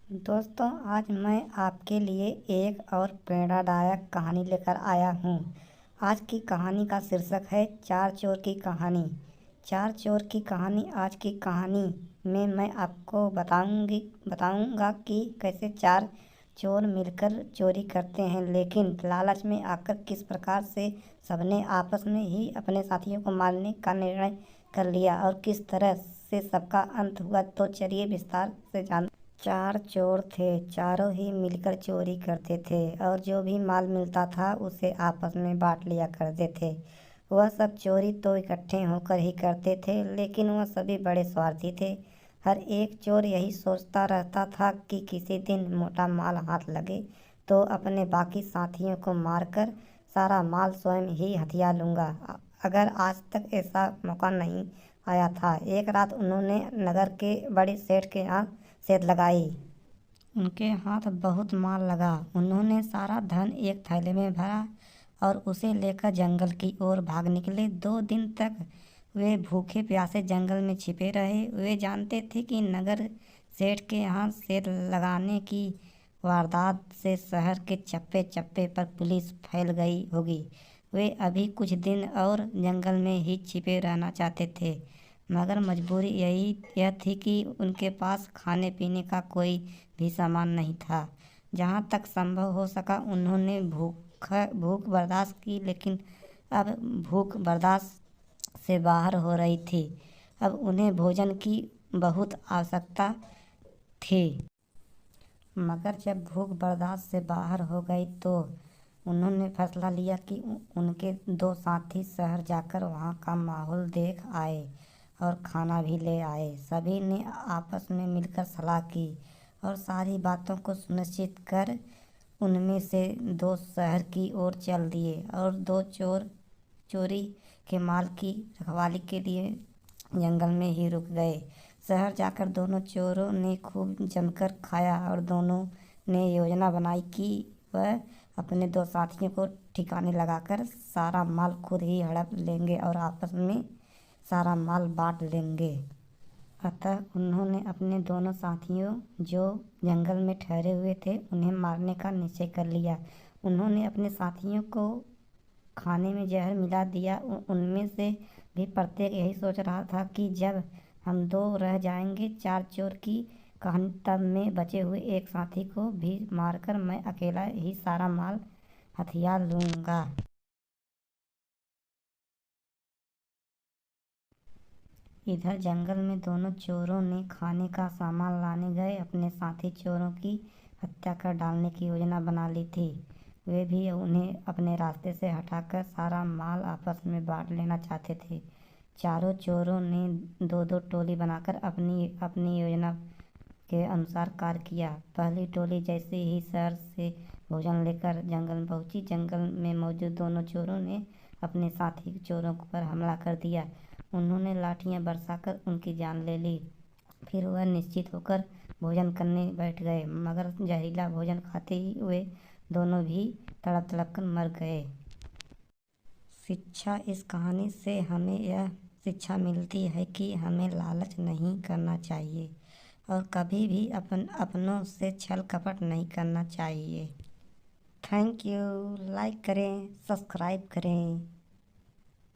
दोस्तों, आज मैं आपके लिए एक और प्रेरणादायक कहानी लेकर आया हूँ। आज की कहानी का शीर्षक है चार चोर की कहानी। चार चोर की कहानी। आज की कहानी में मैं आपको बताऊंगा कि कैसे चार चोर मिलकर चोरी करते हैं, लेकिन लालच में आकर किस प्रकार से सबने आपस में ही अपने साथियों को मारने का निर्णय कर लिया और किस तरह से सबका अंत हुआ। तो चलिए विस्तार से जान। चार चोर थे। चारों ही मिलकर चोरी करते थे और जो भी माल मिलता था उसे आपस में बांट लिया करते थे। वह सब चोरी तो इकट्ठे होकर ही करते थे, लेकिन वह सभी बड़े स्वार्थी थे। हर एक चोर यही सोचता रहता था कि किसी दिन मोटा माल हाथ लगे तो अपने बाकी साथियों को मारकर सारा माल स्वयं ही हथिया लूँगा। अगर आज तक ऐसा मौका नहीं आया था। एक रात उन्होंने नगर के बड़े सेठ के यहाँ सेध लगाई। उनके हाथ बहुत माल लगा। उन्होंने सारा धन एक थैले में भरा और उसे लेकर जंगल की ओर भाग निकले। 2 दिन तक वे भूखे प्यासे जंगल में छिपे रहे। वे जानते थे कि नगर सेठ के यहाँ सेध लगाने की वारदात से शहर के चप्पे चप्पे पर पुलिस फैल गई होगी। वे अभी कुछ दिन और जंगल में ही छिपे रहना चाहते थे, मगर मजबूरी यह थी कि उनके पास खाने पीने का कोई भी सामान नहीं था। जहाँ तक संभव हो सका उन्होंने भूख बर्दाश्त की, लेकिन अब भूख बर्दाश्त से बाहर हो रही थी। अब उन्हें भोजन की बहुत आवश्यकता थी। मगर जब भूख बर्दाश्त से बाहर हो गई तो उन्होंने फैसला लिया कि उनके 2 साथी शहर जाकर वहाँ का माहौल देख आए और खाना भी ले आए। सभी ने आपस में मिलकर सलाह की और सारी बातों को सुनिश्चित कर उनमें से 2 शहर की ओर चल दिए और 2 चोर चोरी के माल की रखवाली के लिए जंगल में ही रुक गए। शहर जाकर दोनों चोरों ने खूब जमकर खाया और दोनों ने योजना बनाई कि वह अपने 2 साथियों को ठिकाने लगाकर सारा माल खुद ही हड़प लेंगे और आपस में सारा माल बांट लेंगे। अतः उन्होंने अपने दोनों साथियों जो जंगल में ठहरे हुए थे उन्हें मारने का निश्चय कर लिया। उन्होंने अपने साथियों को खाने में जहर मिला दिया। उनमें से भी प्रत्येक यही सोच रहा था कि जब हम 2 रह जाएंगे चार चोर की कहानी, तब मैं बचे हुए एक साथी को भी मारकर मैं अकेला ही सारा माल हथिया लूँगा। इधर जंगल में दोनों चोरों ने खाने का सामान लाने गए अपने साथी चोरों की हत्या कर डालने की योजना बना ली थी। वे भी उन्हें अपने रास्ते से हटाकर सारा माल आपस में बांट लेना चाहते थे। चारों चोरों ने 2-2 टोली बनाकर अपनी अपनी योजना के अनुसार कार्य किया। पहली टोली जैसे ही शहर से भोजन लेकर जंगल में पहुंची, जंगल में मौजूद दोनों चोरों ने अपने साथी चोरों पर हमला कर दिया। उन्होंने लाठियां बरसाकर उनकी जान ले ली। फिर वह निश्चित होकर भोजन करने बैठ गए, मगर जहरीला भोजन खाते ही वे दोनों भी तड़प तड़प कर मर गए। शिक्षा। इस कहानी से हमें यह शिक्षा मिलती है कि हमें लालच नहीं करना चाहिए और कभी भी अपनों से छल कपट नहीं करना चाहिए। Thank you. लाइक करें, सब्सक्राइब करें।